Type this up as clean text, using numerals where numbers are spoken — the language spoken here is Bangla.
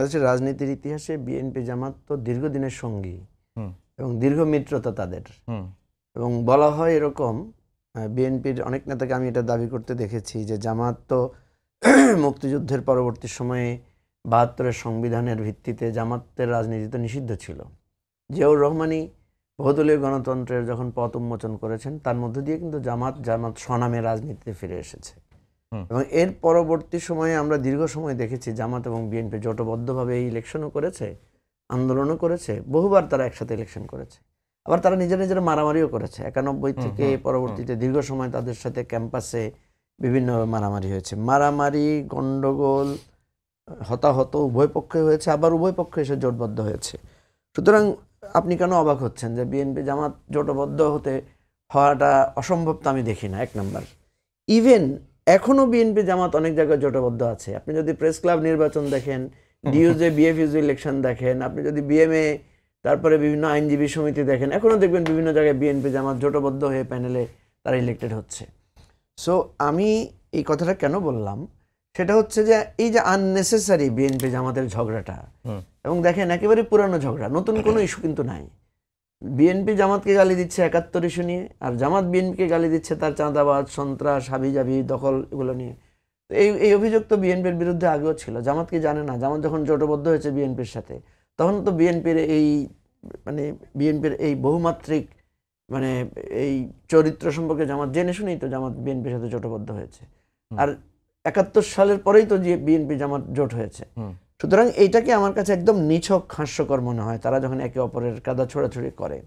বাংলাদেশের রাজনীতির ইতিহাসে বিএনপি জামাত তো দীর্ঘদিনের সঙ্গী এবং দীর্ঘ মিত্রতা তাদের, এবং বলা হয় এরকম বিএনপির অনেক নেতাকে আমি এটা দাবি করতে দেখেছি যে জামাত তো মুক্তিযুদ্ধের পরবর্তী সময়ে ৭২-এর সংবিধানের ভিত্তিতে জামাতের রাজনীতি তো নিষিদ্ধ ছিল। জিয়াউর রহমানই বহুদলীয় গণতন্ত্রের যখন পথ উন্মোচন করেছেন তার মধ্য দিয়ে কিন্তু জামাত স্বনামে রাজনীতিতে ফিরে এসেছে। এবং এর পরবর্তী সময়ে আমরা দীর্ঘ সময় দেখেছি জামাত এবং বিএনপি জোটবদ্ধভাবে এই ইলেকশনও করেছে, আন্দোলনও করেছে, বহুবার তারা একসাথে ইলেকশন করেছে। আবার তারা নিজেরা মারামারিও করেছে। ৯১ থেকে পরবর্তীতে দীর্ঘ সময় তাদের সাথে ক্যাম্পাসে বিভিন্ন মারামারি হয়েছে। মারামারি, গণ্ডগোল, হতাহত উভয় পক্ষে হয়েছে, আবার উভয় পক্ষে এসে জোটবদ্ধ হয়েছে। সুতরাং আপনি কেন অবাক হচ্ছেন যে বিএনপি জামাত জোটবদ্ধ হওয়াটা অসম্ভব? তো আমি দেখি না। এক নাম্বার, ইভেন এখনও বিএনপি জামাত অনেক জায়গায় জোটবদ্ধ আছে। আপনি যদি প্রেস ক্লাব নির্বাচন দেখেন, ডিইউজে বিএফইউজে ইলেকশন দেখেন, আপনি যদি বিএমএ তারপরে বিভিন্ন আইনজীবী সমিতি দেখেন, এখনও দেখবেন বিভিন্ন জায়গায় বিএনপি জামাত জোটবদ্ধ হয়ে প্যানেলে তারা ইলেক্টেড হচ্ছে। সো আমি এই কথাটা কেন বললাম সেটা হচ্ছে যে এই যে আননেসেসারি বিএনপি জামাতের ঝগড়াটা, এবং দেখেন একেবারে পুরানো ঝগড়া, নতুন কোনো ইস্যু কিন্তু নাই। বিএনপি জামাতকে গালি দিচ্ছে ৭১ ইস্যু নিয়ে, আর জামাত বিএনপিকে গালি দিচ্ছে তার চাঁদাবাজ, সন্ত্রাস, হাবিজাবি, দখল, এগুলো নিয়ে। তো এই অভিযোগ তো বিএনপির বিরুদ্ধে আগেও ছিল। জামাত কি জানে না? জামাত যখন জোটবদ্ধ হয়েছে বিএনপির সাথে, তখন তো বিএনপির এই বহুমাত্রিক এই চরিত্র সম্পর্কে জামাত জেনে শুনেই তো জামাত বিএনপির সাথে জোটবদ্ধ হয়েছে। আর ৭১ সালের পরেই তো বিএনপি জামাত জোট হয়েছে। সুতরাং এইটাকে আমার কাছে একদম নিছক হাস্যকর মনে হয় তারা যখন একে অপরের কাদা ছোড়াছুড়ি করে।